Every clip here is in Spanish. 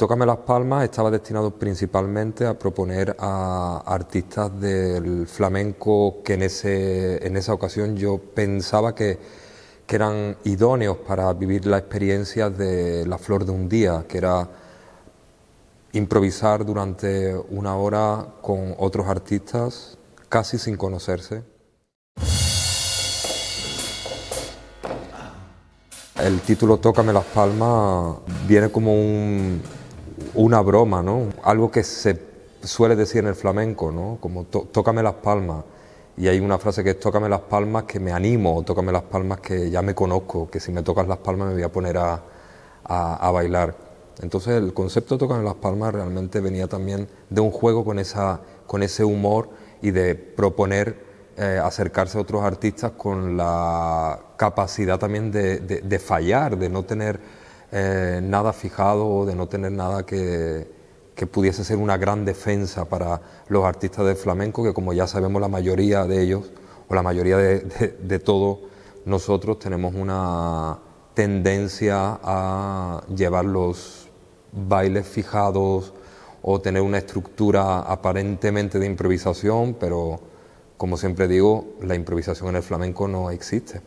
Tócame las palmas estaba destinado principalmente a proponer a artistas del flamenco que en esa ocasión yo pensaba que eran idóneos para vivir la experiencia de La Flor de un Día, que era improvisar durante una hora con otros artistas casi sin conocerse. El título Tócame las palmas viene como una broma, ¿no? Algo que se suele decir en el flamenco, ¿no? Como tócame las palmas. Y hay una frase que es tócame las palmas que me animo, o tócame las palmas que ya me conozco, que si me tocas las palmas me voy a poner a bailar. Entonces el concepto de tócame las palmas realmente venía también de un juego con ese humor y de proponer acercarse a otros artistas con la capacidad también de fallar, de no tener nada fijado o de no tener nada que pudiese ser una gran defensa para los artistas del flamenco, que como ya sabemos la mayoría de ellos, o la mayoría de todos nosotros tenemos una tendencia a llevar los bailes fijados o tener una estructura aparentemente de improvisación, pero como siempre digo, la improvisación en el flamenco no existe.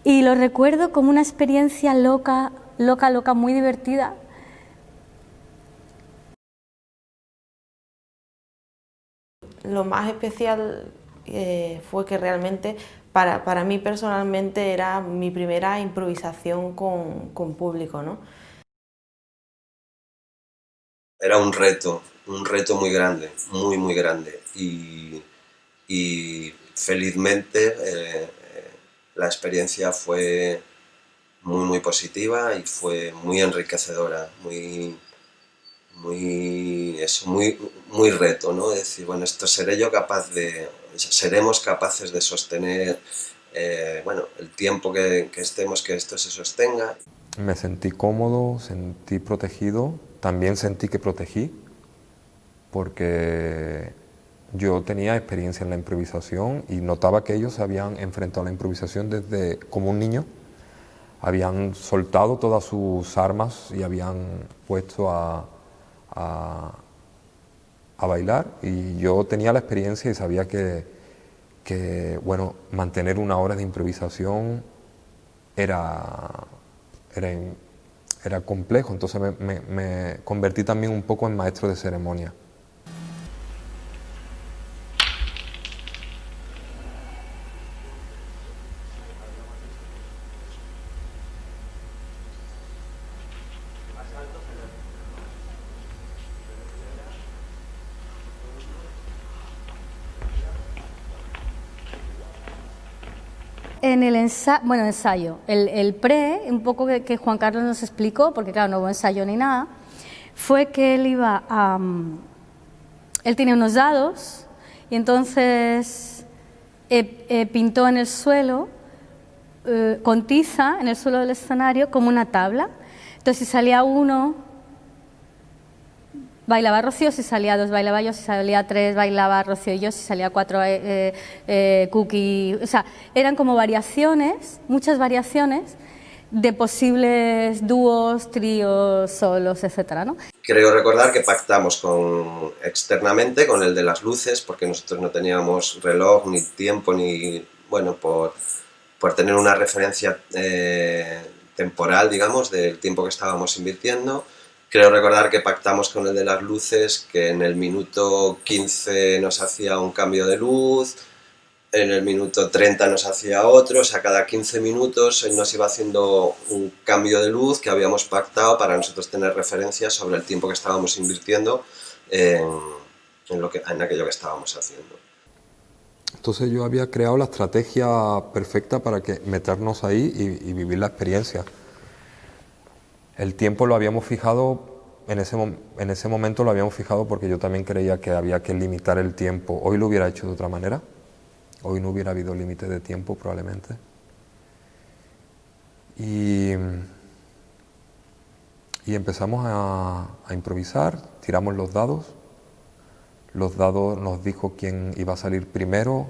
Y lo recuerdo como una experiencia loca, muy divertida. Lo más especial fue que realmente para mí personalmente era mi primera improvisación con público, ¿no? Era un reto muy grande, muy grande, y felizmente la experiencia fue muy positiva y fue muy enriquecedora, muy reto, ¿no? Es decir, bueno, esto seremos capaces de sostener, bueno, el tiempo que estemos, que esto se sostenga. Me sentí cómodo, sentí protegido, también sentí que protegí, porque yo tenía experiencia en la improvisación y notaba que ellos se habían enfrentado a la improvisación desde como un niño, habían soltado todas sus armas y habían puesto a bailar, y yo tenía la experiencia y sabía que bueno, mantener una hora de improvisación era complejo, entonces me convertí también un poco en maestro de ceremonia. En el ensayo, el pre, un poco que Juan Carlos nos explicó, porque claro, no hubo ensayo ni nada, fue que él él tenía unos dados y entonces pintó en el suelo, con tiza, en el suelo del escenario, como una tabla. Entonces si salía uno, bailaba Rocío, si salía dos bailaba yo, si salía tres bailaba Rocío y yo, si salía cuatro Cookie, o sea, eran como variaciones, muchas variaciones de posibles dúos, tríos, solos, etcétera, ¿no? Creo recordar que pactamos externamente con el de las luces, porque nosotros no teníamos reloj, ni tiempo, ni, bueno, por tener una referencia temporal, digamos, del tiempo que estábamos invirtiendo. Creo recordar que pactamos con el de las luces que en el minuto 15 nos hacía un cambio de luz, en el minuto 30 nos hacía otro, o sea, cada 15 minutos él nos iba haciendo un cambio de luz que habíamos pactado para nosotros tener referencias sobre el tiempo que estábamos invirtiendo en aquello que estábamos haciendo. Entonces yo había creado la estrategia perfecta para que meternos ahí y vivir la experiencia. El tiempo lo habíamos fijado, en ese momento lo habíamos fijado porque yo también creía que había que limitar el tiempo. Hoy lo hubiera hecho de otra manera, hoy no hubiera habido límite de tiempo probablemente. Y empezamos a improvisar, tiramos los dados nos dijo quién iba a salir primero,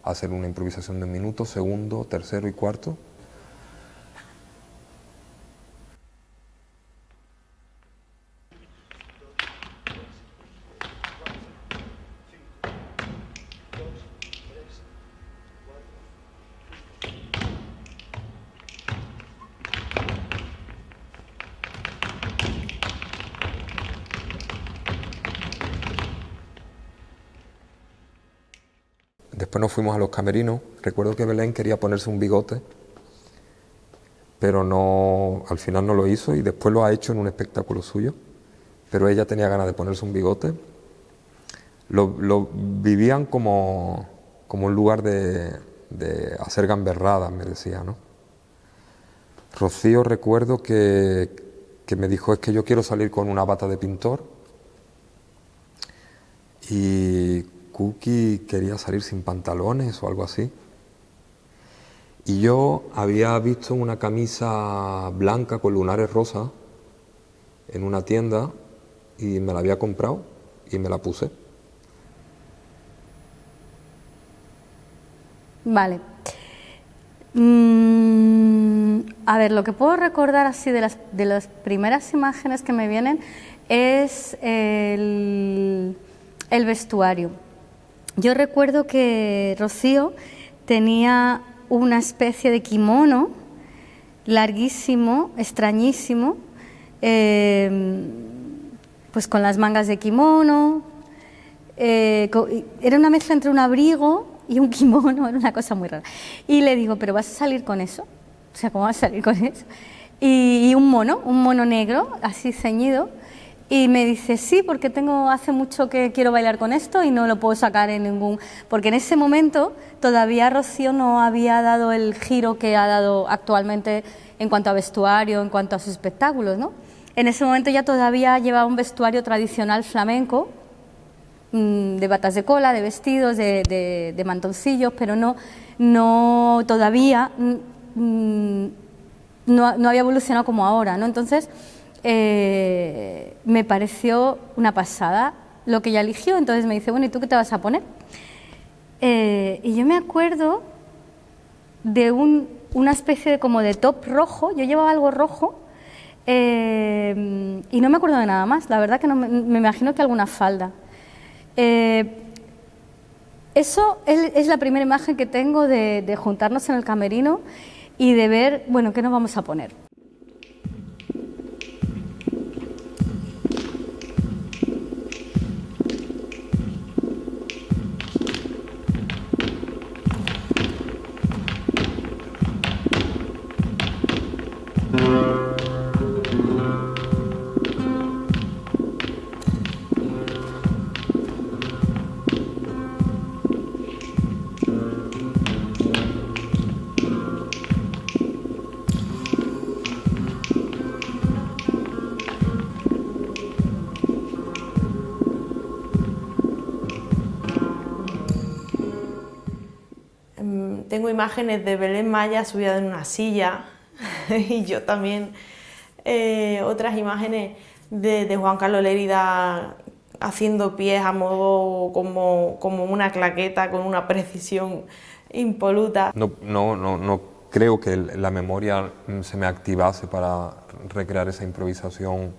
a hacer una improvisación de 1 minuto, segundo, tercero y cuarto. Después nos fuimos a los camerinos. Recuerdo que Belén quería ponerse un bigote, pero no, al final no lo hizo y después lo ha hecho en un espectáculo suyo. Pero ella tenía ganas de ponerse un bigote. Lo vivían como un lugar de hacer gamberradas, me decía, ¿no? Rocío, recuerdo que me dijo, es que yo quiero salir con una bata de pintor. Y Cookie quería salir sin pantalones o algo así. Y yo había visto una camisa blanca con lunares rosas en una tienda y me la había comprado y me la puse. Vale. A ver, lo que puedo recordar así de las primeras imágenes que me vienen es el vestuario. Yo recuerdo que Rocío tenía una especie de kimono larguísimo, extrañísimo, pues con las mangas de kimono, era una mezcla entre un abrigo y un kimono, era una cosa muy rara. Y le digo, ¿pero vas a salir con eso? O sea, ¿cómo vas a salir con eso? Y un mono negro, así ceñido. Y me dice, sí, porque hace mucho que quiero bailar con esto y no lo puedo sacar en ningún... Porque en ese momento todavía Rocío no había dado el giro que ha dado actualmente en cuanto a vestuario, en cuanto a sus espectáculos, ¿no? En ese momento ya todavía llevaba un vestuario tradicional flamenco, de batas de cola, de vestidos, de mantoncillos, pero todavía no había evolucionado como ahora, ¿no? Entonces... me pareció una pasada lo que ella eligió. Entonces me dice, bueno, ¿y tú qué te vas a poner? Y yo me acuerdo de una especie de como de top rojo. Yo llevaba algo rojo y no me acuerdo de nada más. La verdad que no me imagino que alguna falda. Eso es la primera imagen que tengo de juntarnos en el camerino y de ver, bueno, ¿qué nos vamos a poner? Tengo imágenes de Belén Maya subida en una silla y yo también, otras imágenes de Juan Carlos Lérida haciendo pies a modo como una claqueta con una precisión impoluta. No creo que la memoria se me activase para recrear esa improvisación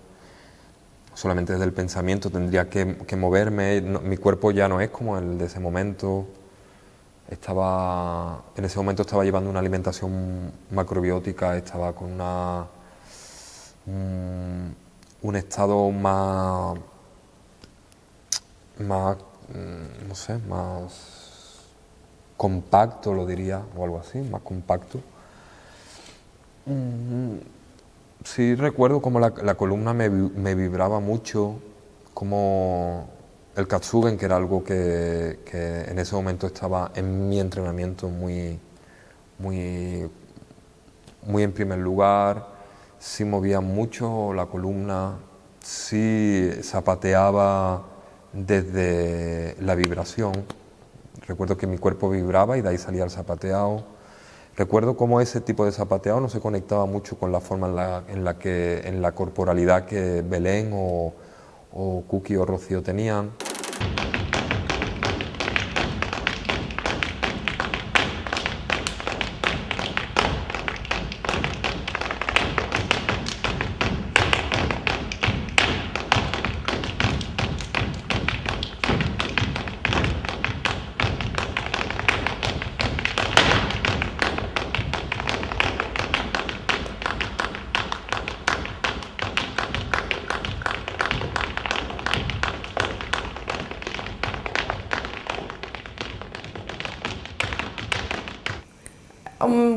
solamente desde el pensamiento. Tendría que moverme, mi cuerpo ya no es como el de ese momento. En ese momento estaba llevando una alimentación macrobiótica, estaba con un estado más, no sé, más compacto, lo diría, o algo así, más compacto. Sí recuerdo como la columna me vibraba mucho, como el Katsugen, que era algo que en ese momento estaba en mi entrenamiento muy en primer lugar. Sí movía mucho la columna, sí zapateaba desde la vibración. Recuerdo que mi cuerpo vibraba y de ahí salía el zapateado. Recuerdo cómo ese tipo de zapateado no se conectaba mucho con la forma en la corporalidad que Belén o Cookie o Rocío tenían.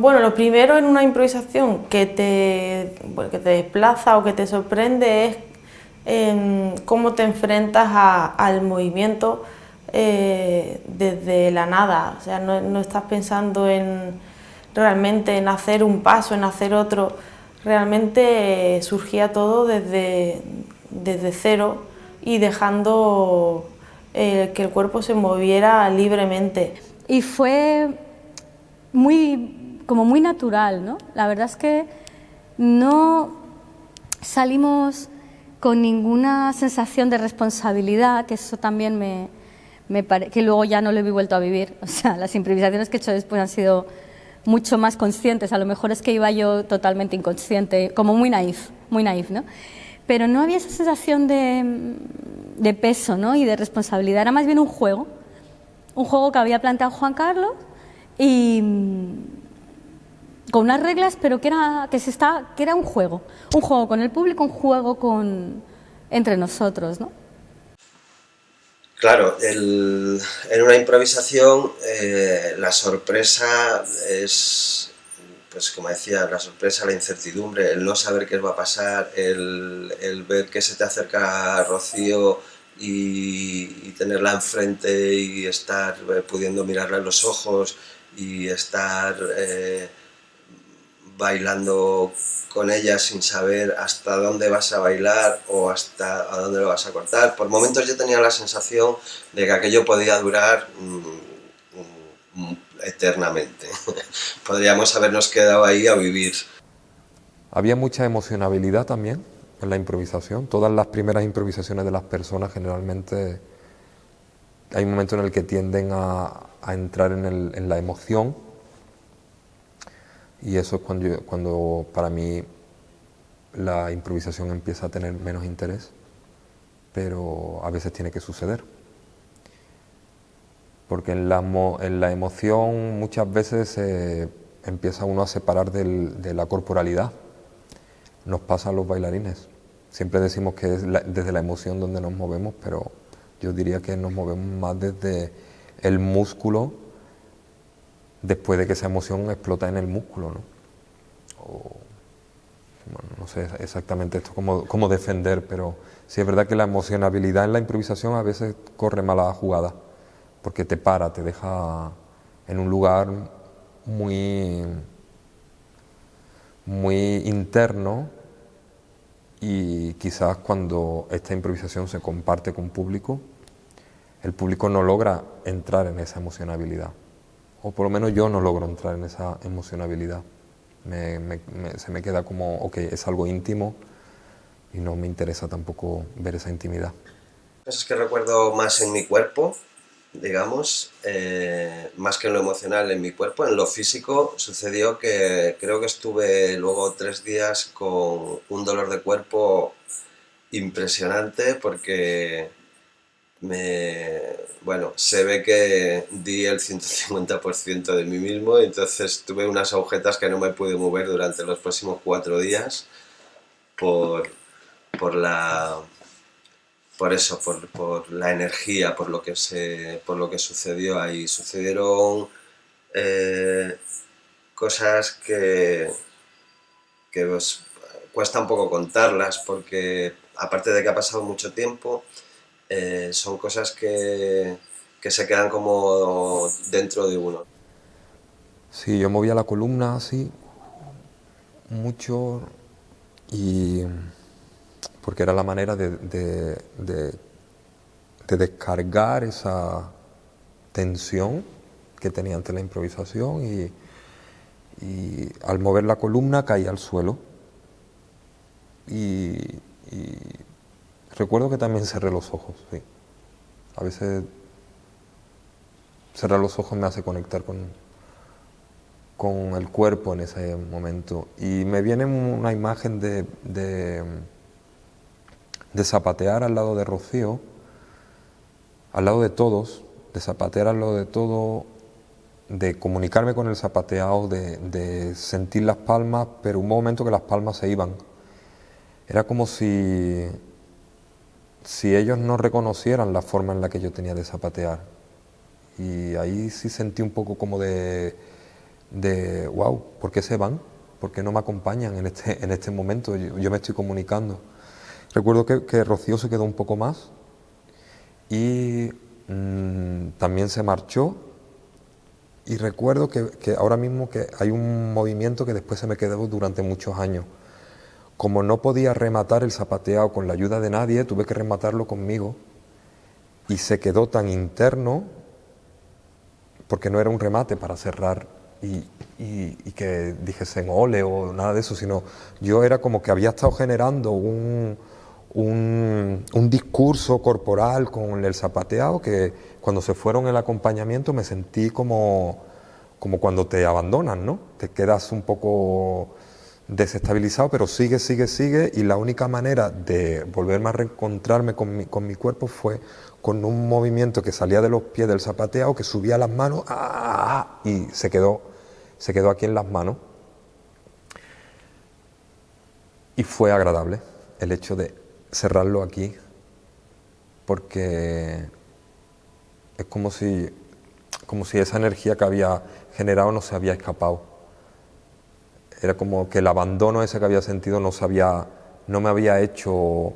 Bueno, lo primero en una improvisación que que te desplaza o que te sorprende es cómo te enfrentas al movimiento desde la nada. O sea, no estás pensando realmente en hacer un paso, en hacer otro. Realmente surgía todo desde cero y dejando que el cuerpo se moviera libremente. Y fue como muy natural, ¿no? La verdad es que no salimos con ninguna sensación de responsabilidad, que eso también que luego ya no lo he vuelto a vivir. O sea, las improvisaciones que he hecho después han sido mucho más conscientes. A lo mejor es que iba yo totalmente inconsciente, como muy naif, ¿no? Pero no había esa sensación de peso, ¿no? Y de responsabilidad. Era más bien un juego que había planteado Juan Carlos y con unas reglas, pero que era un juego con el público, un juego entre nosotros, ¿no? Claro, en una improvisación la sorpresa es, pues como decía, la sorpresa, la incertidumbre, el no saber qué va a pasar, el ver que se te acerca Rocío y tenerla enfrente y estar pudiendo mirarla en los ojos y estar bailando con ella sin saber hasta dónde vas a bailar o hasta a dónde lo vas a cortar. Por momentos yo tenía la sensación de que aquello podía durar eternamente. Podríamos habernos quedado ahí a vivir. Había mucha emocionabilidad también en la improvisación. Todas las primeras improvisaciones de las personas generalmente hay un momento en el que tienden a entrar en la emoción, y eso es cuando para mí la improvisación empieza a tener menos interés, pero a veces tiene que suceder. Porque en la emoción muchas veces empieza uno a separar de la corporalidad. Nos pasa a los bailarines. Siempre decimos que es desde la emoción donde nos movemos, pero yo diría que nos movemos más desde el músculo después de que esa emoción explota en el músculo, ¿no? Bueno, no sé exactamente esto cómo defender, pero sí es verdad que la emocionabilidad en la improvisación a veces corre mala jugada, porque te deja en un lugar muy interno, y quizás cuando esta improvisación se comparte con público, el público no logra entrar en esa emocionabilidad, o por lo menos yo no logro entrar en esa emocionabilidad. Se me queda como, ok, es algo íntimo y no me interesa tampoco ver esa intimidad. Cosas que recuerdo más en mi cuerpo, digamos, más que en lo emocional, en mi cuerpo. En lo físico sucedió que creo que estuve luego 3 días con un dolor de cuerpo impresionante, porque bueno, se ve que di el 150% de mí mismo, entonces tuve unas agujetas que no me pude mover durante los próximos 4 días por eso, por la energía, por lo que sucedió ahí. Sucedieron cosas que pues, cuesta un poco contarlas, porque aparte de que ha pasado mucho tiempo, son cosas que se quedan como dentro de uno. Sí, yo movía la columna así, mucho, y porque era la manera de descargar esa tensión que tenía ante la improvisación, y al mover la columna caía al suelo. Y recuerdo que también cerré los ojos, sí. A veces cerrar los ojos me hace conectar con el cuerpo en ese momento. Y me viene una imagen de zapatear al lado de Rocío, al lado de todos, de zapatear al lado de todo, de comunicarme con el zapateado, de sentir las palmas, pero un momento que las palmas se iban. Era como si ellos no reconocieran la forma en la que yo tenía de zapatear. Y ahí sí sentí un poco como de wow, ¿por qué se van? ¿Por qué no me acompañan en este momento? Yo me estoy comunicando. Recuerdo que Rocío se quedó un poco más y también se marchó. Y recuerdo que ahora mismo que hay un movimiento que después se me quedó durante muchos años. Como no podía rematar el zapateado con la ayuda de nadie, tuve que rematarlo conmigo y se quedó tan interno, porque no era un remate para cerrar y que dijesen ole o nada de eso, sino yo era como que había estado generando un discurso corporal con el zapateado, que cuando se fueron el acompañamiento me sentí como cuando te abandonan, ¿no? Te quedas un poco desestabilizado, pero sigue, y la única manera de volverme a reencontrarme con mi cuerpo fue con un movimiento que salía de los pies del zapateado, que subía las manos y se quedó aquí en las manos. Y fue agradable el hecho de cerrarlo aquí, porque es como si esa energía que había generado no se había escapado. Era como que el abandono ese que había sentido no me había hecho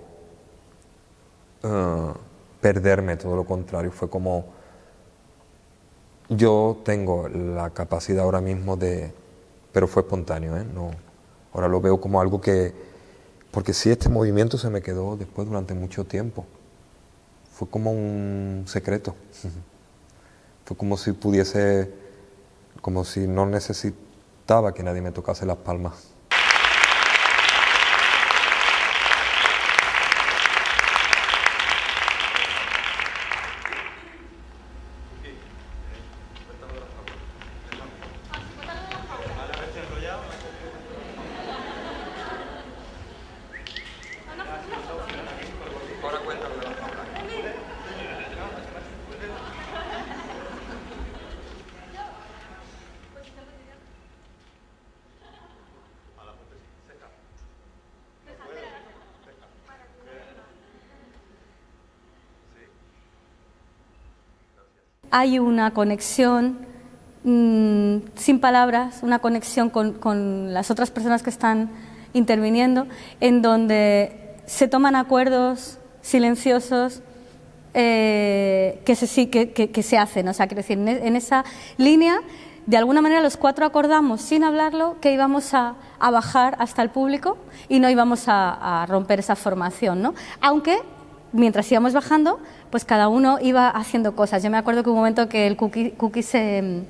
perderme, todo lo contrario. Fue como, yo tengo la capacidad ahora mismo pero fue espontáneo, ¿eh? No, ahora lo veo como algo porque sí, este movimiento se me quedó después durante mucho tiempo. Fue como un secreto. Fue como si no necesitaba que nadie me tocase las palmas. Hay una conexión sin palabras, una conexión con las otras personas que están interviniendo, en donde se toman acuerdos silenciosos que se hacen. O sea, quiero decir, en esa línea, de alguna manera los cuatro acordamos, sin hablarlo, que íbamos a bajar hasta el público y no íbamos a romper esa formación, ¿no? Aunque mientras íbamos bajando, pues cada uno iba haciendo cosas. Yo me acuerdo que hubo un momento que el Cookie se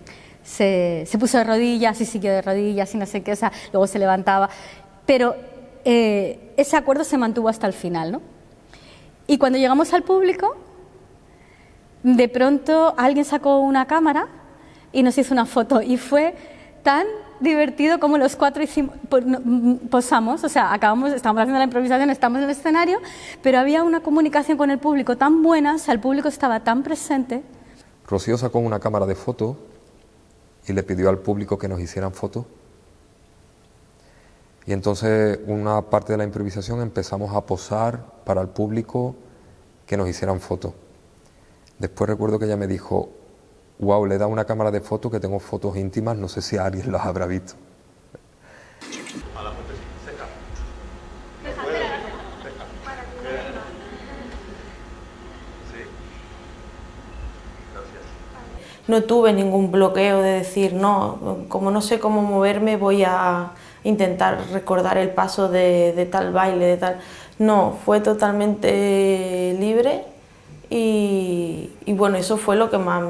puso de rodillas y siguió de rodillas y no sé qué, o sea, luego se levantaba. Pero ese acuerdo se mantuvo hasta el final, ¿no? Y cuando llegamos al público, de pronto alguien sacó una cámara y nos hizo una foto. Y fue tan divertido como los cuatro posamos, o sea, estábamos haciendo la improvisación, estamos en el escenario, pero había una comunicación con el público tan buena, o sea, el público estaba tan presente. Rocío sacó una cámara de fotos y le pidió al público que nos hicieran fotos. Y entonces una parte de la improvisación empezamos a posar para el público que nos hicieran fotos. Después recuerdo que ella me dijo, wow, le he dado una cámara de fotos, que tengo fotos íntimas, no sé si alguien las habrá visto. no tuve ningún bloqueo de decir, no, como no sé cómo moverme, voy a intentar recordar el paso de tal baile, de tal... No, fue totalmente libre y bueno, eso fue lo que más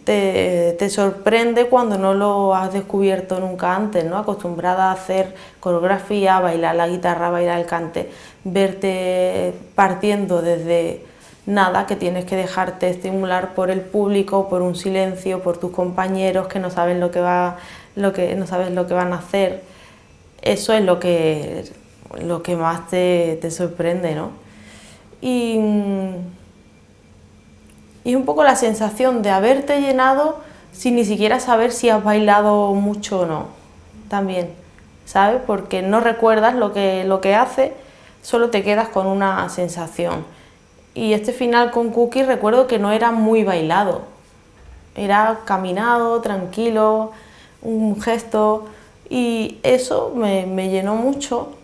te sorprende cuando no lo has descubierto nunca antes, ¿no? Acostumbrada a hacer coreografía, bailar la guitarra, bailar el cante, verte partiendo desde nada, que tienes que dejarte estimular por el público, por un silencio, por tus compañeros que no saben no sabes lo que van a hacer. Eso es lo que más te sorprende, ¿no? Y un poco la sensación de haberte llenado sin ni siquiera saber si has bailado mucho o no, también, ¿sabes? Porque no recuerdas lo que hace, solo te quedas con una sensación. Y este final con Cookie recuerdo que no era muy bailado, era caminado, tranquilo, un gesto, y eso me llenó mucho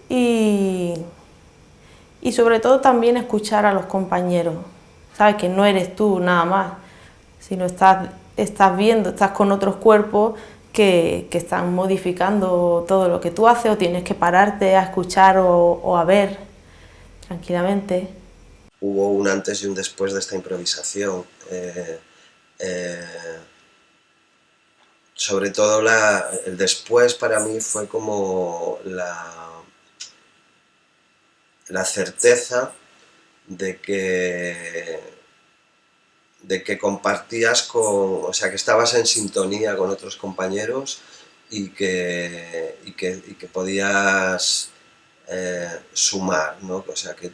y sobre todo también escuchar a los compañeros. Sabes que no eres tú nada más, sino estás viendo, estás con otros cuerpos que están modificando todo lo que tú haces, o tienes que pararte a escuchar o a ver tranquilamente. Hubo un antes y un después de esta improvisación. Sobre todo el después para mí fue como la certeza de que compartías o sea, que estabas en sintonía con otros compañeros y que podías sumar, ¿no? O sea, que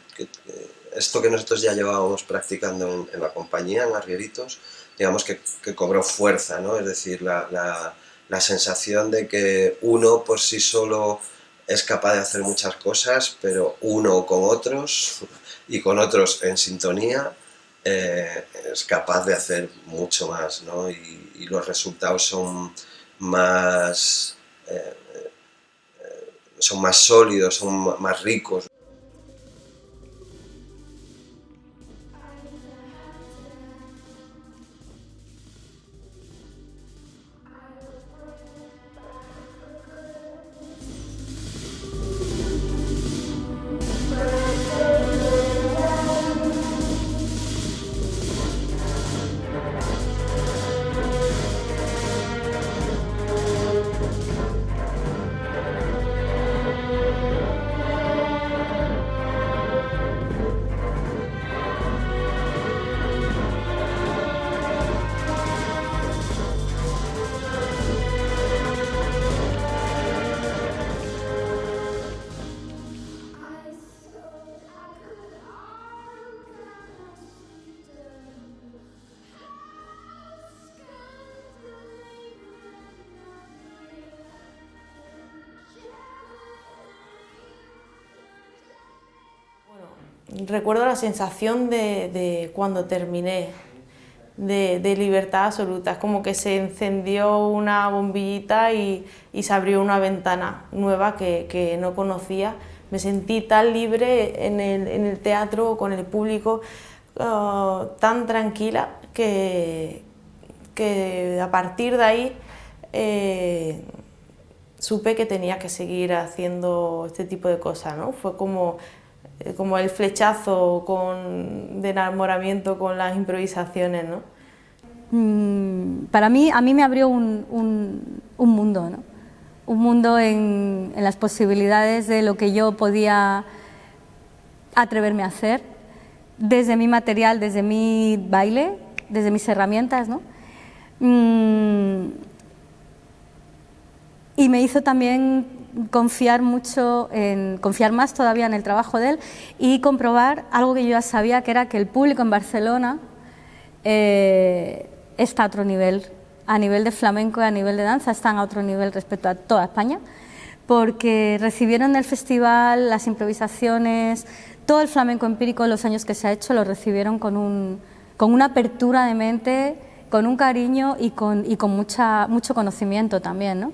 esto que nosotros ya llevábamos practicando en la compañía, en Arrieritos, digamos que cobró fuerza, ¿no? Es decir, la sensación de que uno por sí solo es capaz de hacer muchas cosas, pero uno con otros y con otros en sintonía es capaz de hacer mucho más, ¿no? Y los resultados son más sólidos, son más ricos. Recuerdo la sensación de cuando terminé, de libertad absoluta. Es como que se encendió una bombillita y se abrió una ventana nueva que no conocía. Me sentí tan libre en el teatro, con el público, tan tranquila que a partir de ahí supe que tenía que seguir haciendo este tipo de cosas, ¿no? Fue como el flechazo de enamoramiento con las improvisaciones, ¿no? Para mí, a mí me abrió un mundo, ¿no? Un mundo en las posibilidades de lo que yo podía atreverme a hacer, desde mi material, desde mi baile, desde mis herramientas, ¿no? Y me hizo también confiar más todavía en el trabajo de él y comprobar algo que yo ya sabía, que era que el público en Barcelona está a otro nivel, a nivel de flamenco y a nivel de danza, están a otro nivel respecto a toda España, porque recibieron el festival, las improvisaciones, todo el flamenco empírico, los años que se ha hecho, lo recibieron con una apertura de mente, con un cariño y con mucho conocimiento también, ¿no?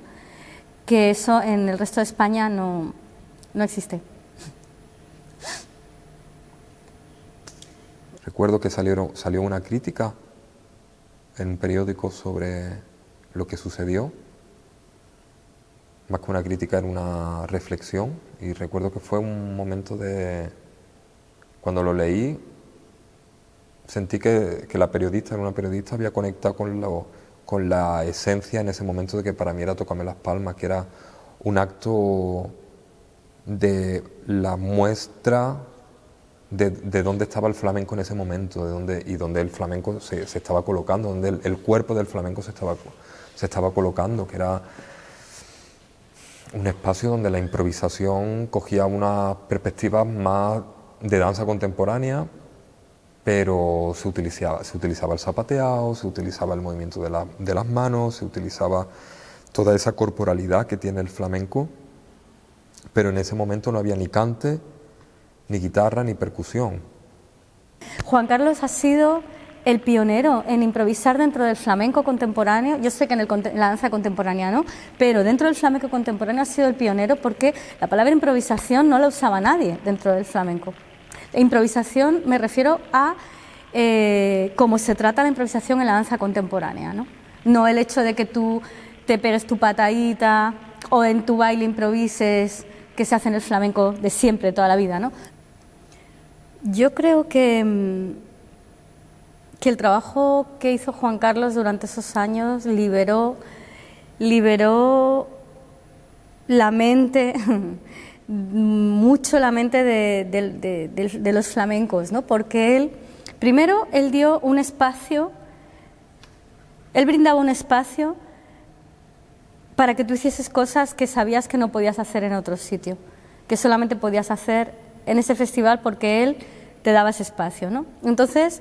Que eso en el resto de España no existe. Recuerdo que salió una crítica en un periódico sobre lo que sucedió. Más que una crítica, era una reflexión, y recuerdo que fue un momento de... Cuando lo leí, sentí que la periodista, era una periodista, había conectado con la esencia en ese momento de que para mí era Tócame las palmas, que era un acto de la muestra de dónde estaba el flamenco en ese momento, donde el flamenco se estaba colocando, donde el cuerpo del flamenco se estaba colocando, que era un espacio donde la improvisación cogía una perspectiva más de danza contemporánea, pero se utilizaba el zapateado, se utilizaba el movimiento de las manos, se utilizaba toda esa corporalidad que tiene el flamenco, pero en ese momento no había ni cante, ni guitarra, ni percusión. Juan Carlos ha sido el pionero en improvisar dentro del flamenco contemporáneo. Yo sé que en la danza contemporánea no, pero dentro del flamenco contemporáneo ha sido el pionero, porque la palabra improvisación no la usaba nadie dentro del flamenco. La improvisación, me refiero a cómo se trata la improvisación en la danza contemporánea, ¿no? No el hecho de que tú te pegues tu patadita o en tu baile improvises, que se hace en el flamenco de siempre, toda la vida, ¿no? Yo creo que el trabajo que hizo Juan Carlos durante esos años liberó la mente, mucho la mente de los flamencos, ¿no? Porque primero él dio un espacio, él brindaba un espacio para que tú hicieses cosas que sabías que no podías hacer en otro sitio, que solamente podías hacer en ese festival porque él te daba ese espacio, ¿no? Entonces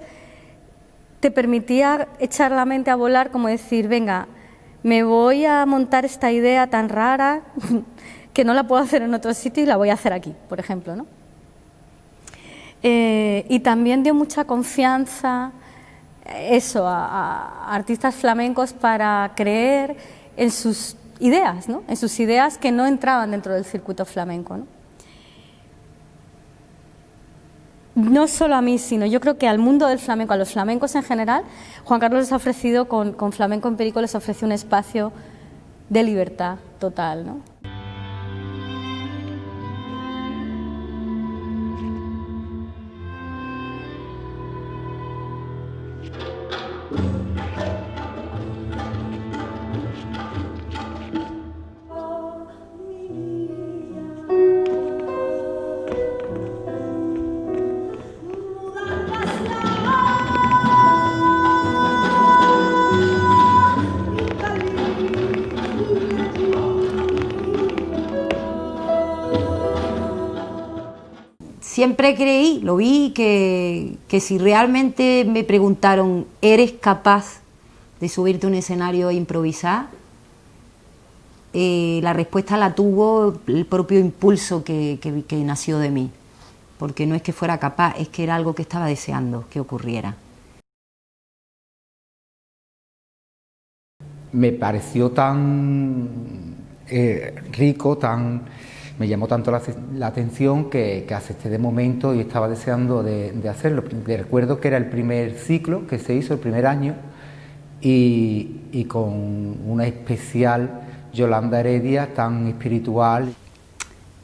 te permitía echar la mente a volar, como decir, venga, me voy a montar esta idea tan rara que no la puedo hacer en otro sitio y la voy a hacer aquí, por ejemplo, ¿no? Y también dio mucha confianza a artistas flamencos para creer en sus ideas, ¿no? En sus ideas que no entraban dentro del circuito flamenco, ¿no? No solo a mí, sino yo creo que al mundo del flamenco, a los flamencos en general, Juan Carlos les ha ofrecido, con Flamenco Empírico, les ofreció un espacio de libertad total, ¿no? Siempre creí, lo vi, que si realmente me preguntaron, ¿eres capaz de subirte a un escenario e improvisar? La respuesta la tuvo el propio impulso que nació de mí, porque no es que fuera capaz, es que era algo que estaba deseando que ocurriera. Me pareció tan rico, me llamó tanto la atención que acepté de momento y estaba deseando de hacerlo. Recuerdo que era el primer ciclo que se hizo, el primer año, y con una especial Yolanda Heredia tan espiritual.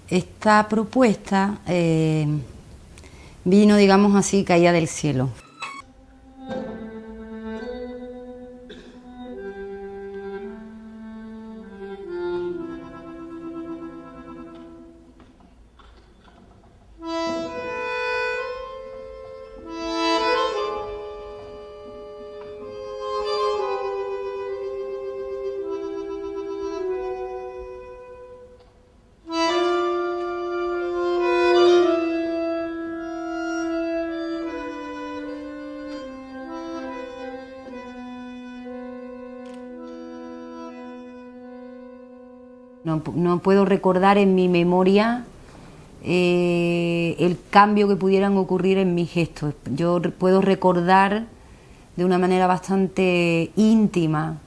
Esta propuesta vino, digamos así, caída del cielo. No puedo recordar en mi memoria el cambio que pudieran ocurrir en mis gestos. Yo puedo recordar de una manera bastante íntima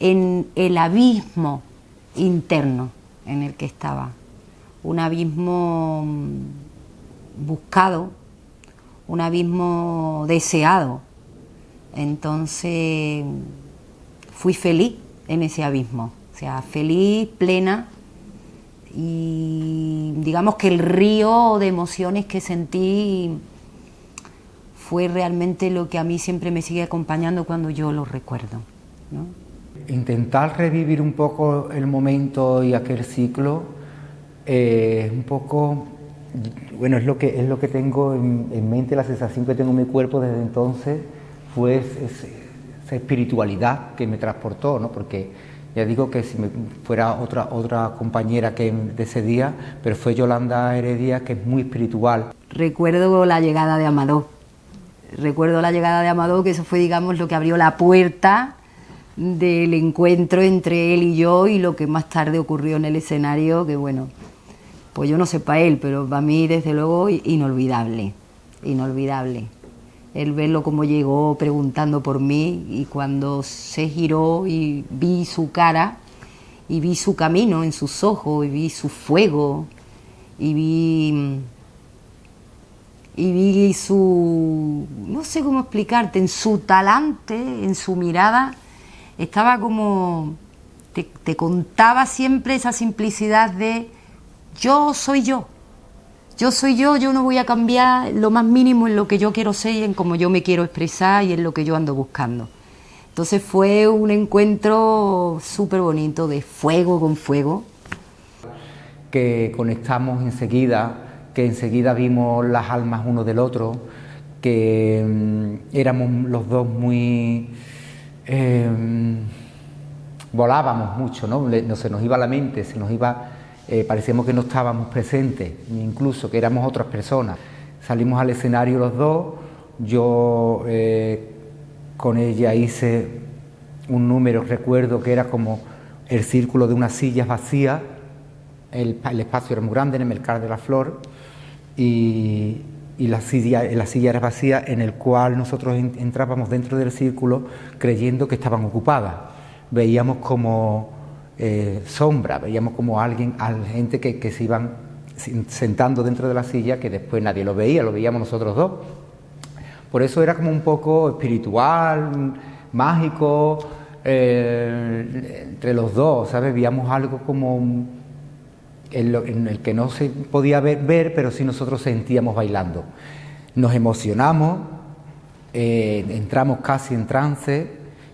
en el abismo interno en el que estaba. Un abismo buscado, un abismo deseado. Entonces fui feliz en ese abismo, o sea, feliz, plena, y digamos que el río de emociones que sentí fue realmente lo que a mí siempre me sigue acompañando cuando yo lo recuerdo, ¿no? Intentar revivir un poco el momento y aquel ciclo, un poco, bueno, es lo que tengo en mente, la sensación que tengo en mi cuerpo desde entonces fue esa espiritualidad que me transportó, ¿no? Porque ya digo que si me fuera otra compañera que de ese día, pero fue Yolanda Heredia, que es muy espiritual. Recuerdo la llegada de Amador, que eso fue, digamos, lo que abrió la puerta del encuentro entre él y yo, y lo que más tarde ocurrió en el escenario, que bueno, pues yo no sé para él, pero para mí desde luego inolvidable. El verlo como llegó preguntando por mí, y cuando se giró y vi su cara y vi su camino en sus ojos y vi su fuego y vi su, no sé cómo explicarte, en su talante, en su mirada, estaba como, te contaba siempre esa simplicidad de yo soy yo, yo no voy a cambiar lo más mínimo en lo que yo quiero ser y en cómo yo me quiero expresar y en lo que yo ando buscando. Entonces fue un encuentro súper bonito de fuego con fuego. Que conectamos enseguida, que enseguida vimos las almas uno del otro, que éramos los dos muy... volábamos mucho, ¿no? Se nos iba la mente, parecíamos que no estábamos presentes, incluso que éramos otras personas. Salimos al escenario los dos, yo con ella hice un número, recuerdo que era como el círculo de unas sillas vacías, el espacio era muy grande en el Mercado de la Flor, y la silla era vacía, en el cual nosotros entrábamos dentro del círculo creyendo que estaban ocupadas. Veíamos como sombra, veíamos como gente que se iban sentando dentro de la silla, que después nadie lo veíamos nosotros dos. Por eso era como un poco espiritual, mágico, entre los dos, ¿sabes? Veíamos algo como en el que no se podía ver, pero sí nosotros sentíamos bailando. Nos emocionamos, entramos casi en trance.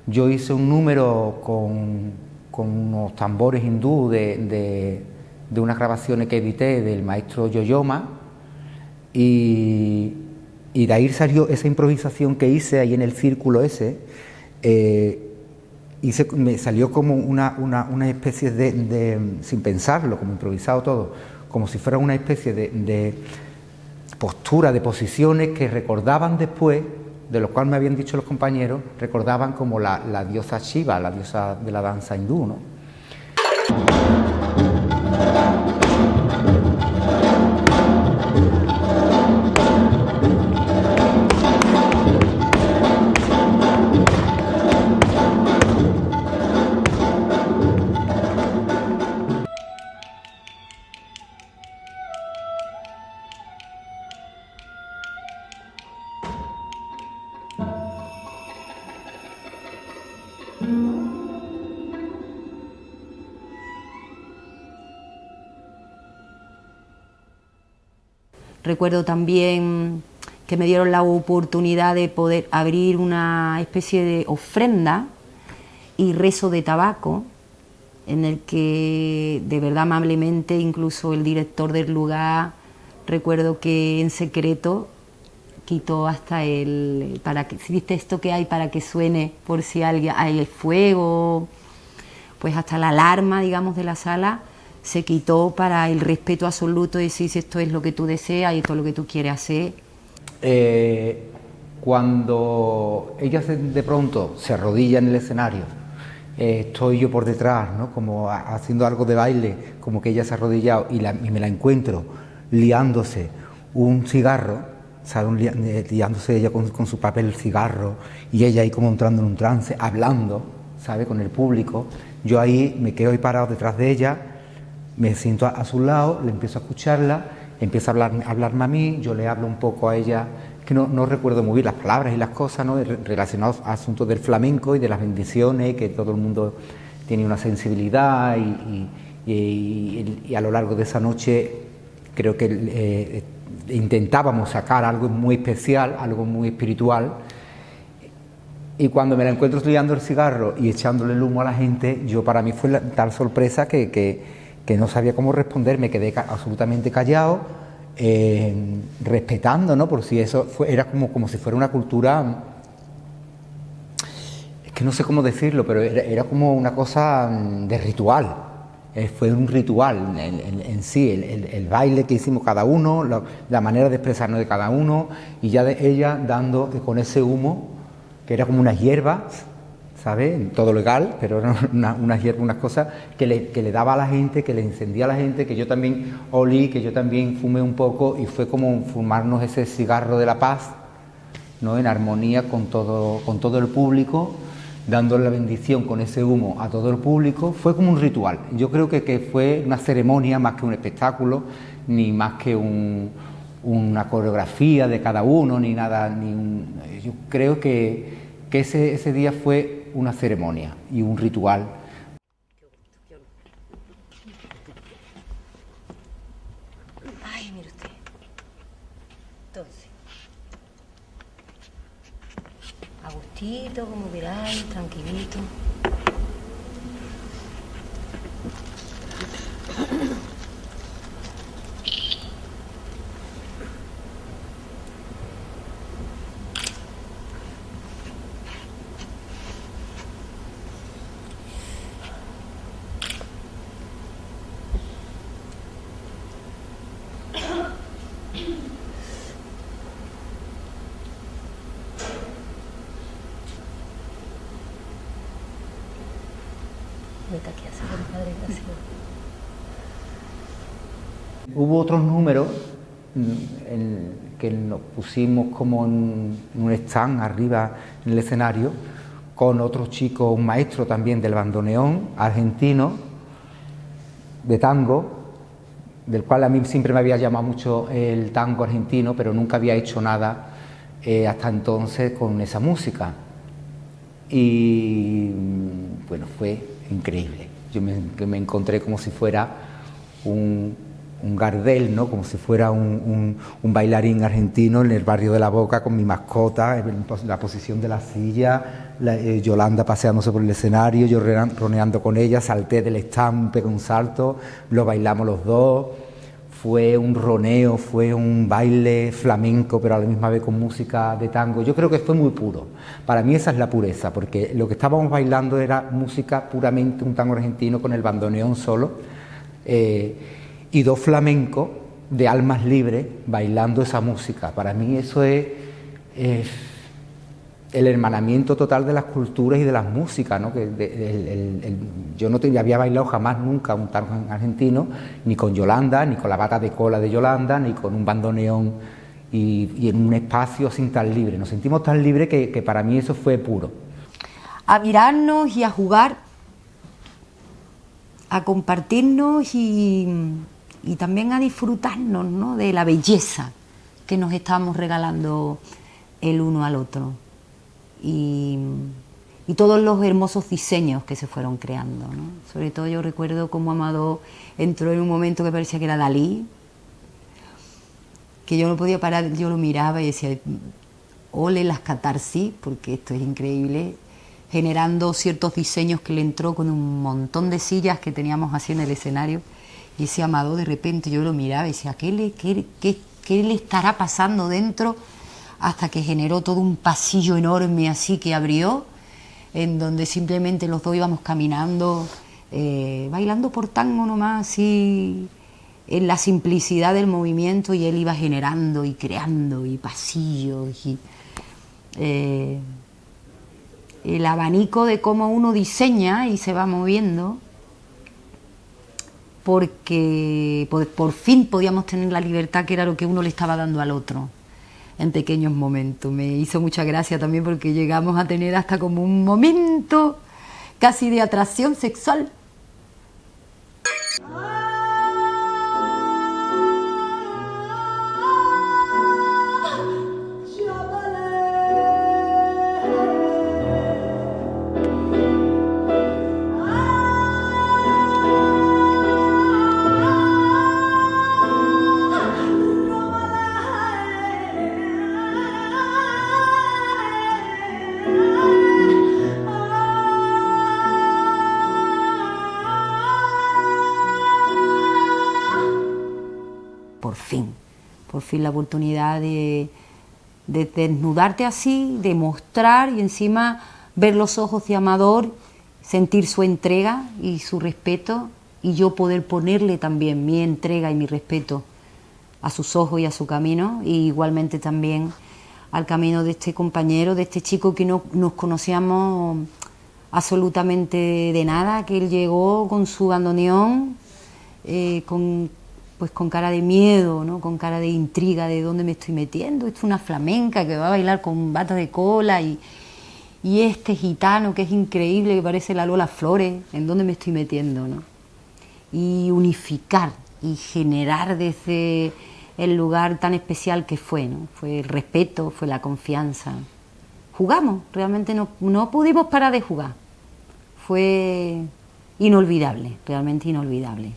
Yo hice un número con unos tambores hindú de unas grabaciones que edité del maestro Yoyoma, y de ahí salió esa improvisación que hice ahí en el círculo ese. Me salió como una especie de, sin pensarlo, como improvisado todo, como si fuera una especie de postura, de posiciones que recordaban después, de lo cual me habían dicho los compañeros, recordaban como la diosa Shiva, la diosa de la danza hindú, ¿no? Recuerdo también que me dieron la oportunidad de poder abrir una especie de ofrenda y rezo de tabaco, en el que de verdad amablemente incluso el director del lugar, recuerdo que en secreto quitó hasta para que, ¿viste esto que hay para que suene por si alguien hay el fuego? Pues hasta la alarma, digamos, de la sala se quitó para el respeto absoluto de decir si esto es lo que tú deseas y esto es lo que tú quieres hacer. Cuando ella de pronto se arrodilla en el escenario, estoy yo por detrás, ¿no? Como haciendo algo de baile, como que ella se ha arrodillado y me la encuentro liándose un cigarro, ¿sabes? Liándose ella con su papel cigarro, y ella ahí como entrando en un trance, hablando, ¿sabe? Con el público. Yo ahí me quedo ahí parado detrás de ella, me siento a su lado, le empiezo a escucharla, empieza a hablarme a mí, yo le hablo un poco a ella que no recuerdo muy bien las palabras y las cosas, ¿no?, relacionados a asuntos del flamenco y de las bendiciones, que todo el mundo tiene una sensibilidad y a lo largo de esa noche creo que intentábamos sacar algo muy especial, algo muy espiritual. Y cuando me la encuentro liando el cigarro y echándole el humo a la gente, para mí fue tal sorpresa que no sabía cómo responder, me quedé absolutamente callado, respetando, ¿no? Por si eso era como si fuera una cultura, es que no sé cómo decirlo, pero era como una cosa de ritual. Fue un ritual en sí, el baile que hicimos cada uno, la manera de expresarnos de cada uno, y ya de ella dando con ese humo, que era como unas hierbas, ¿sabes? Todo legal, pero eran unas hierbas, unas cosas que le daba a la gente, que le encendía a la gente, que yo también olí, que yo también fumé un poco, y fue como fumarnos ese cigarro de la paz, ¿no?, en armonía con todo el público, dándole la bendición con ese humo a todo el público. Fue como un ritual. Yo creo que fue una ceremonia más que un espectáculo, ni más que una coreografía de cada uno, ni nada. Yo creo que ese día fue una ceremonia y un ritual. Ay, mire usted. Entonces, a gustito, como queráis, tranquilito. Hubo otros números que nos pusimos como en un stand arriba en el escenario, con otro chico, un maestro también del bandoneón argentino, de tango, del cual a mí siempre me había llamado mucho el tango argentino, pero nunca había hecho nada hasta entonces con esa música. Y bueno, fue increíble. Yo me encontré como si fuera un Gardel, ¿no?, como si fuera un bailarín argentino en el barrio de La Boca con mi mascota, en la posición de la silla, Yolanda paseándose por el escenario, yo roneando con ella, salté del stand, pegué un salto, lo bailamos los dos. Fue un roneo, fue un baile flamenco, pero a la misma vez con música de tango. Yo creo que fue muy puro. Para mí esa es la pureza, porque lo que estábamos bailando era música puramente, un tango argentino con el bandoneón solo, y dos flamencos de almas libres bailando esa música. Para mí eso es el hermanamiento total de las culturas y de las músicas, ¿no? Yo no había bailado jamás nunca un tango argentino, ni con Yolanda, ni con la bata de cola de Yolanda, ni con un bandoneón y en un espacio así tan libre. Nos sentimos tan libres que para mí eso fue puro. A mirarnos y a jugar, a compartirnos y también a disfrutarnos, ¿no?, de la belleza que nos estamos regalando el uno al otro. Y todos los hermosos diseños que se fueron creando, ¿no? Sobre todo yo recuerdo cómo Amado entró en un momento que parecía que era Dalí, que yo no podía parar, yo lo miraba y decía, ole las catarsis, porque esto es increíble, generando ciertos diseños que le entró con un montón de sillas que teníamos así en el escenario, y ese Amado de repente yo lo miraba y decía, ¿qué le estará pasando dentro? Hasta que generó todo un pasillo enorme así que abrió, en donde simplemente los dos íbamos caminando, bailando por tango nomás, así, en la simplicidad del movimiento, y él iba generando y creando, y pasillos, y el abanico de cómo uno diseña y se va moviendo, porque por fin podíamos tener la libertad que era lo que uno le estaba dando al otro en pequeños momentos. Me hizo mucha gracia también porque llegamos a tener hasta como un momento casi de atracción sexual. fin la oportunidad de desnudarte así, de mostrar y encima ver los ojos de Amador, sentir su entrega y su respeto, y yo poder ponerle también mi entrega y mi respeto a sus ojos y a su camino, y igualmente también al camino de este compañero, de este chico que no nos conocíamos absolutamente de nada, que él llegó con su bandoneón, con cara de miedo, ¿no? Con cara de intriga, de dónde me estoy metiendo. Esto es una flamenca que va a bailar con bata de cola y este gitano que es increíble, que parece la Lola Flores, ¿en dónde me estoy metiendo, no? Y unificar y generar desde el lugar tan especial que fue, ¿no? Fue el respeto, fue la confianza. Jugamos, realmente no pudimos parar de jugar. Fue inolvidable, realmente inolvidable.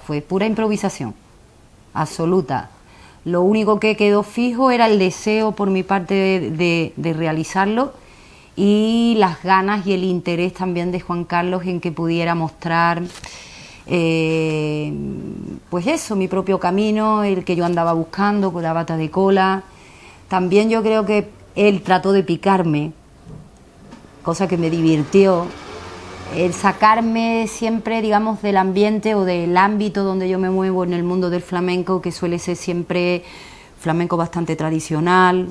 Fue pura improvisación, absoluta. Lo único que quedó fijo era el deseo por mi parte de realizarlo, y las ganas y el interés también de Juan Carlos en que pudiera mostrar, pues eso, mi propio camino, el que yo andaba buscando con la bata de cola. También yo creo que él trató de picarme, cosa que me divirtió, el sacarme siempre, digamos, del ambiente o del ámbito donde yo me muevo en el mundo del flamenco, que suele ser siempre flamenco bastante tradicional,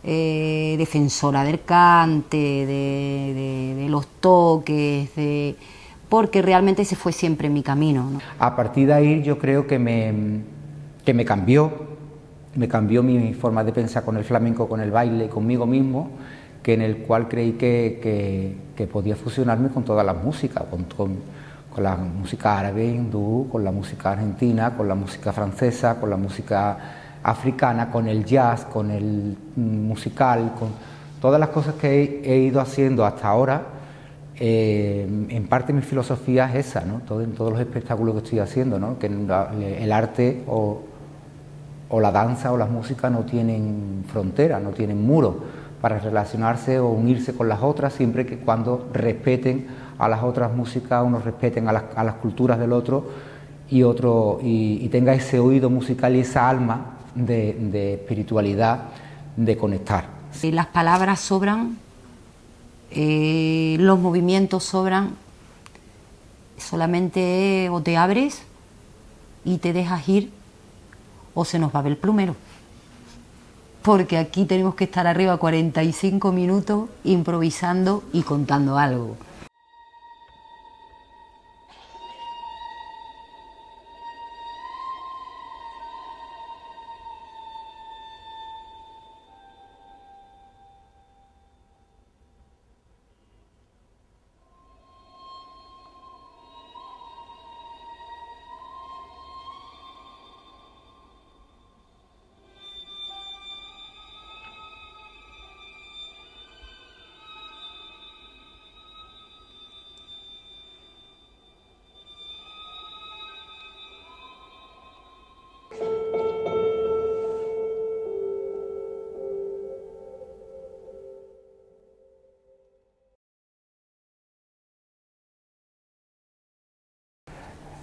defensora del cante, de los toques, porque realmente ese fue siempre mi camino, ¿no? A partir de ahí yo creo que me cambió mi forma de pensar con el flamenco, con el baile, conmigo mismo, que en el cual creí que podía fusionarme con todas las músicas, con la música árabe, hindú, con la música argentina, con la música francesa, con la música africana, con el jazz, con el musical, con todas las cosas que he ido haciendo hasta ahora. En parte mi filosofía es esa, ¿no? En todos los espectáculos que estoy haciendo, ¿no? Que el arte o la danza o la música no tienen fronteras, no tienen muros para relacionarse o unirse con las otras, siempre que cuando respeten a las otras músicas, unos respeten a las culturas del otro y tenga ese oído musical y esa alma de espiritualidad, de conectar. Las palabras sobran, los movimientos sobran, solamente o te abres y te dejas ir o se nos va a ver el plumero. Porque aquí tenemos que estar arriba 45 minutos improvisando y contando algo.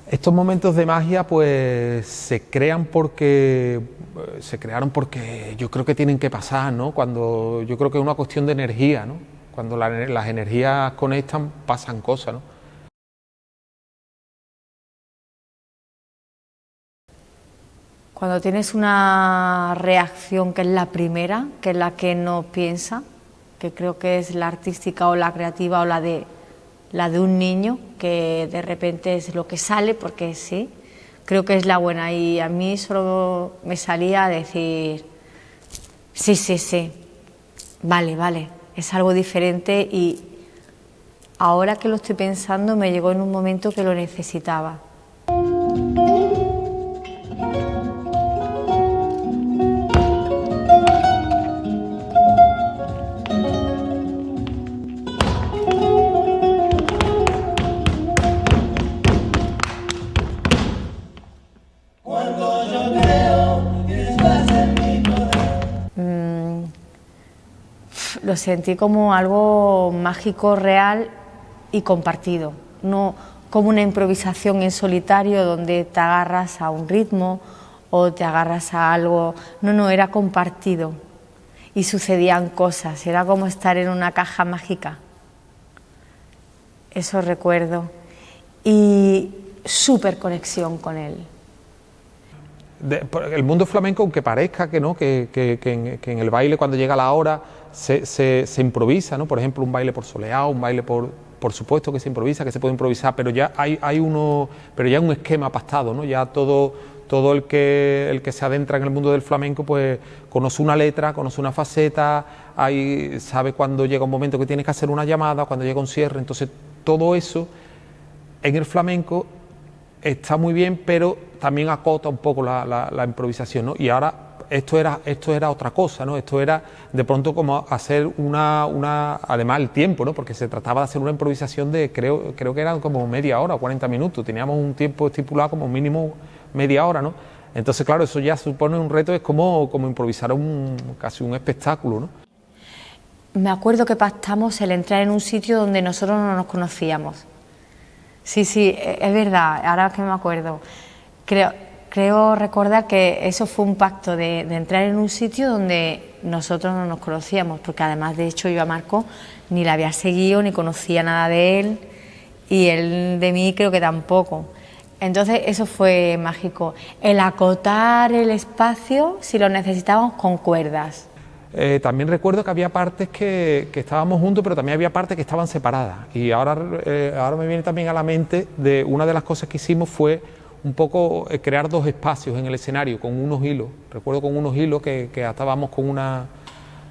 Estos momentos de magia pues se crearon porque yo creo que tienen que pasar, ¿no? Yo creo que es una cuestión de energía, ¿no? Cuando las energías conectan, pasan cosas, ¿no? Cuando tienes una reacción que es la primera, que es la que no piensa, que creo que es la artística o la creativa o la de un niño, que de repente es lo que sale porque sí, creo que es la buena, y a mí solo me salía a decir sí, sí, sí, vale, vale, es algo diferente, y ahora que lo estoy pensando me llegó en un momento que lo necesitaba. Lo sentí como algo mágico, real y compartido, no como una improvisación en solitario donde te agarras a un ritmo o te agarras a algo, no, era compartido y sucedían cosas, era como estar en una caja mágica, eso recuerdo, y súper conexión con él. El mundo flamenco, aunque parezca que no, que en el baile, cuando llega la hora, se improvisa, ¿no? Por ejemplo, un baile por soleado, un baile por supuesto que se improvisa, que se puede improvisar, pero ya hay un esquema pactado, ¿no? Ya todo el que se adentra en el mundo del flamenco, pues conoce una letra, conoce una faceta, sabe cuando llega un momento que tienes que hacer una llamada, cuando llega un cierre. Entonces todo eso en el flamenco está muy bien, pero también acota un poco la improvisación, ¿no? Y ahora esto era otra cosa, ¿no? Esto era de pronto como hacer además el tiempo, ¿no? Porque se trataba de hacer una improvisación de, creo que eran como media hora, 40 minutos, teníamos un tiempo estipulado como mínimo media hora, ¿no? Entonces, claro, eso ya supone un reto, es como improvisar casi un espectáculo, ¿no? Me acuerdo que pactamos el entrar en un sitio donde nosotros no nos conocíamos. Sí, es verdad, ahora que me acuerdo. Creo recordar que eso fue un pacto de entrar en un sitio donde nosotros no nos conocíamos, porque además, de hecho, yo a Marco ni la había seguido, ni conocía nada de él, y él de mí creo que tampoco. Entonces eso fue mágico, el acotar el espacio si lo necesitábamos con cuerdas. También recuerdo que había partes que estábamos juntos, pero también había partes que estaban separadas, y ahora me viene también a la mente de una de las cosas que hicimos fue un poco crear dos espacios en el escenario con unos hilos. Recuerdo con unos hilos que atábamos con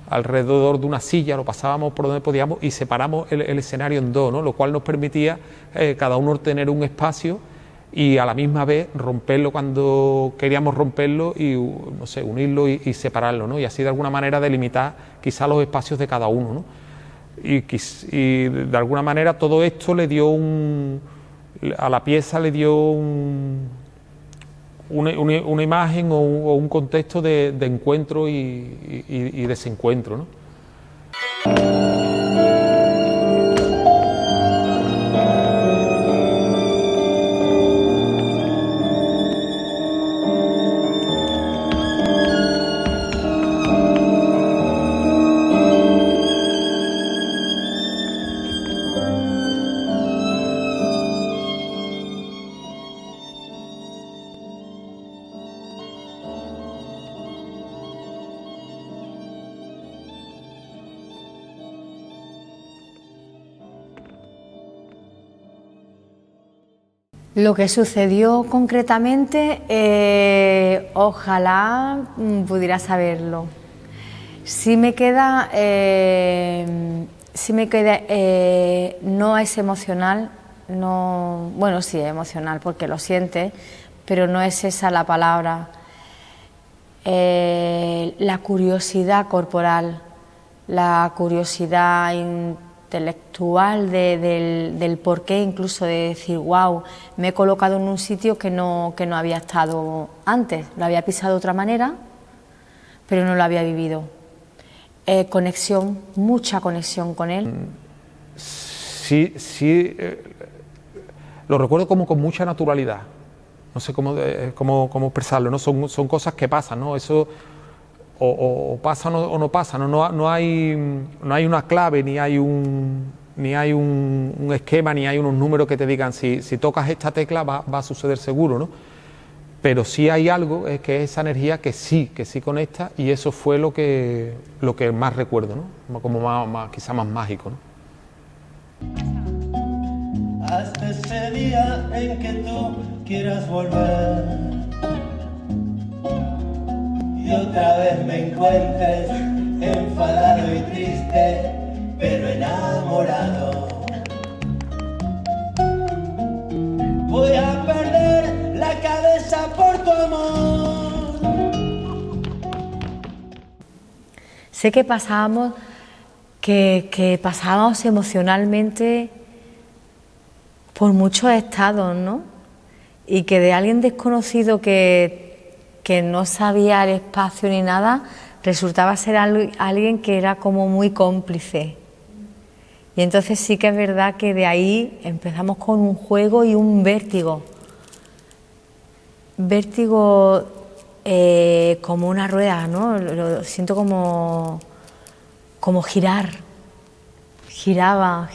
alrededor de una silla, lo pasábamos por donde podíamos y separamos el escenario en dos, ¿no? Lo cual nos permitía cada uno tener un espacio y a la misma vez romperlo cuando queríamos romperlo y, no sé, unirlo y separarlo, ¿no? Y así de alguna manera delimitar quizá los espacios de cada uno, ¿no? Y de alguna manera todo esto le dio a la pieza le dio una imagen o un contexto de encuentro y desencuentro, ¿no? Lo que sucedió concretamente, ojalá pudiera saberlo. Sí me queda, no es emocional, no, bueno, sí es emocional porque lo siente, pero no es esa la palabra. La curiosidad corporal, la curiosidad intelectual del porqué, incluso de decir, wow, me he colocado en un sitio que no había estado antes, lo había pisado de otra manera, pero no lo había vivido. Conexión, mucha conexión con él. Sí, lo recuerdo como con mucha naturalidad, no sé cómo expresarlo, ¿no? Son cosas que pasan, ¿no? Eso o pasa o no pasa, no hay una clave, ni hay un esquema, ni hay unos números que te digan si tocas esta tecla va a suceder seguro, ¿no? Pero sí hay algo, es que es esa energía que sí conecta, y eso fue lo que más recuerdo, ¿no? Como quizá más mágico, ¿no? Hasta ese día en que tú quieras volver y otra vez me encuentres enfadado y triste, pero enamorado. Voy a perder la cabeza por tu amor. Sé que pasábamos emocionalmente por muchos estados, ¿no? Y que de alguien desconocido que no sabía el espacio ni nada, resultaba ser alguien que era como muy cómplice. Y entonces sí que es verdad que de ahí empezamos con un juego y un vértigo. Vértigo como una rueda, ¿no? Lo siento como girar. Giraba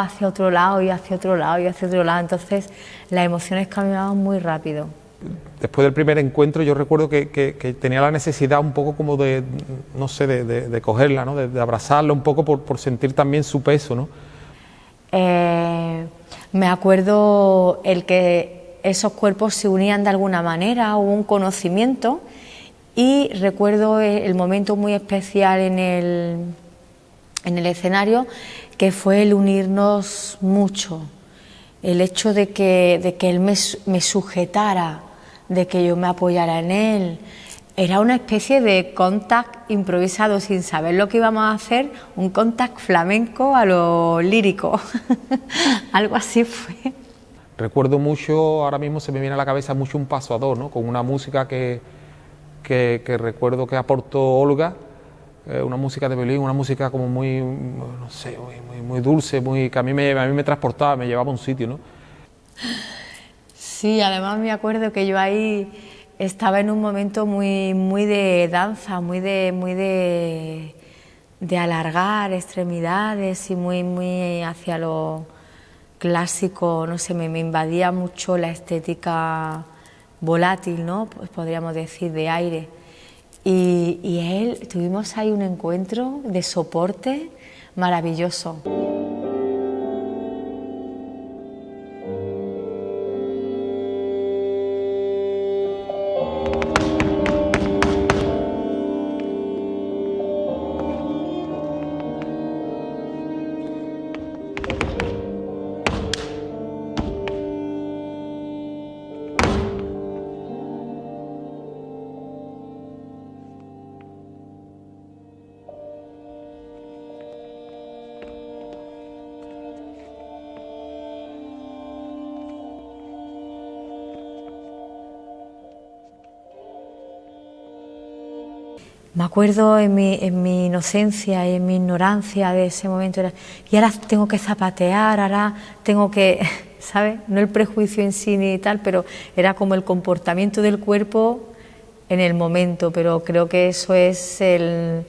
hacia otro lado y hacia otro lado y hacia otro lado. Entonces las emociones caminaban muy rápido. Después del primer encuentro yo recuerdo que tenía la necesidad un poco como de, no sé, de cogerla, ¿no? De abrazarla un poco por sentir también su peso, ¿no? Me acuerdo el que esos cuerpos se unían de alguna manera, hubo un conocimiento, y recuerdo el momento muy especial en el escenario, que fue el unirnos mucho, el hecho de que él me sujetara, de que yo me apoyara en él. Era una especie de contact improvisado sin saber lo que íbamos a hacer, un contact flamenco a lo lírico. Algo así fue. Recuerdo mucho, ahora mismo se me viene a la cabeza mucho un paso a dos, ¿no? Con una música que recuerdo que aportó Olga, una música de violín, una música como muy, no sé, muy dulce, que a mí me transportaba, me llevaba a un sitio, ¿no? Sí, además me acuerdo que yo ahí estaba en un momento muy de danza, muy de alargar extremidades y muy hacia lo clásico, no sé, me invadía mucho la estética volátil, ¿no? Pues podríamos decir, de aire. Y tuvimos ahí un encuentro de soporte maravilloso. Me acuerdo en mi inocencia y en mi ignorancia de ese momento, y ahora tengo que zapatear, ahora tengo que, ¿sabes? No el prejuicio en sí ni tal, pero era como el comportamiento del cuerpo en el momento, pero creo que eso es el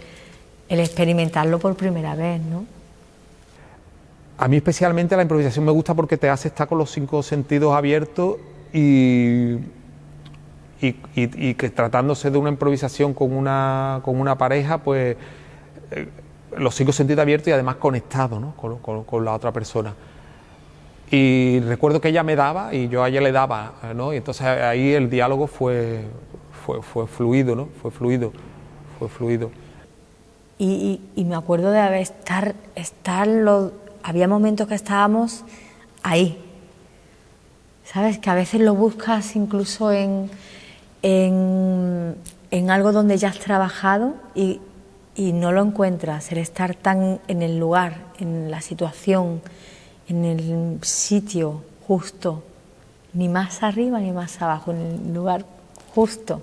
experimentarlo por primera vez, ¿no? A mí especialmente la improvisación me gusta porque te hace estar con los 5 sentidos abiertos y que tratándose de una improvisación con una pareja, pues los 5 sentidos abiertos y además conectados, ¿no? con la otra persona. Y recuerdo que ella me daba y yo a ella le daba, ¿no? Y entonces ahí el diálogo fue fluido, ¿no? Fue fluido. Y me acuerdo de había momentos que estábamos ahí, ¿sabes? Que a veces lo buscas incluso en algo donde ya has trabajado y no lo encuentras, el estar tan en el lugar, en la situación, en el sitio justo, ni más arriba ni más abajo, en el lugar justo.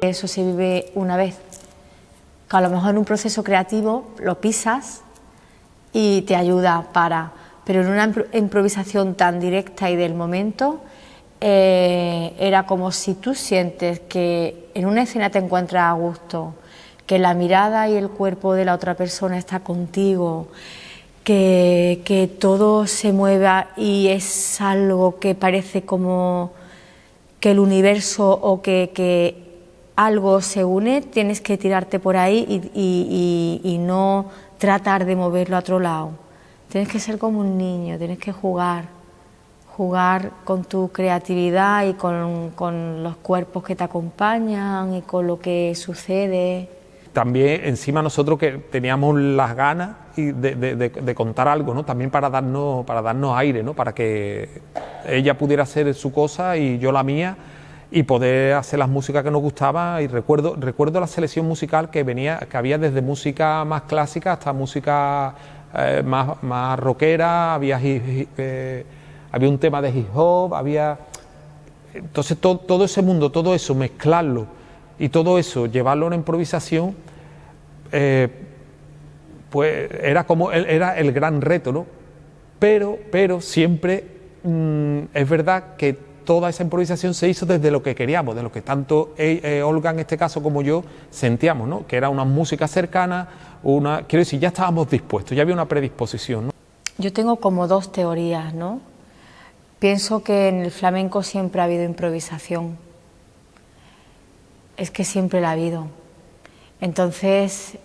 Eso se vive una vez, que a lo mejor en un proceso creativo lo pisas y te ayuda pero en una improvisación tan directa y del momento, era como si tú sientes que en una escena te encuentras a gusto, que la mirada y el cuerpo de la otra persona está contigo, que todo se mueva y es algo que parece como que el universo o que algo se une, tienes que tirarte por ahí y no tratar de moverlo a otro lado. Tienes que ser como un niño, tienes que jugar con tu creatividad y con los cuerpos que te acompañan y con lo que sucede. También encima nosotros que teníamos las ganas de contar algo, ¿no? También para darnos aire, ¿no? Para que ella pudiera hacer su cosa y yo la mía y poder hacer las músicas que nos gustaban. Y recuerdo la selección musical que había desde música más clásica hasta música más rockera, había un tema de hip hop, entonces todo ese mundo, todo eso, mezclarlo y todo eso, llevarlo a una improvisación, pues era el gran reto, ¿no? Pero siempre es verdad que toda esa improvisación se hizo desde lo que queríamos, de lo que tanto Olga en este caso como yo sentíamos, ¿no? Que era una música cercana, quiero decir, ya estábamos dispuestos, ya había una predisposición, ¿no? Yo tengo como dos teorías, ¿no? Pienso que en el flamenco siempre ha habido improvisación. Es que siempre la ha habido. Entonces,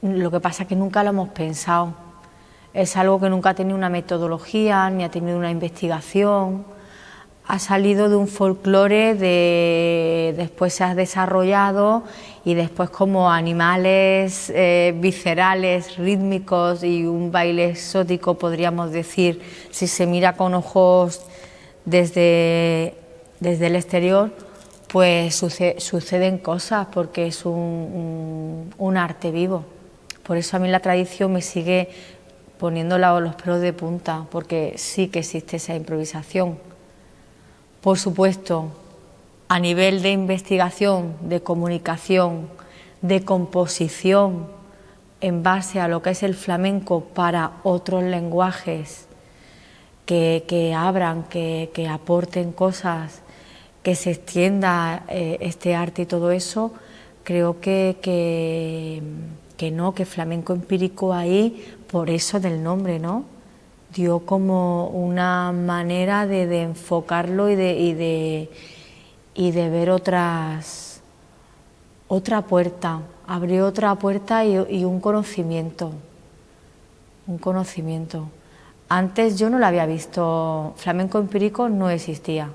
lo que pasa es que nunca lo hemos pensado. Es algo que nunca ha tenido una metodología, ni ha tenido una investigación. Ha salido de un folclore, después se ha desarrollado y después como animales viscerales, rítmicos y un baile exótico, podríamos decir, si se mira con ojos desde el exterior, pues suceden cosas porque es un arte vivo. Por eso a mí la tradición me sigue poniendo los pelos de punta, porque sí que existe esa improvisación. Por supuesto, a nivel de investigación, de comunicación, de composición, en base a lo que es el flamenco para otros lenguajes que abran, que aporten cosas, que se extienda este arte y todo eso, creo que flamenco empírico ahí, por eso del nombre, ¿no? Dio como una manera de enfocarlo y de ver otra puerta, abrió otra puerta y un conocimiento. Antes yo no lo había visto, flamenco empírico no existía.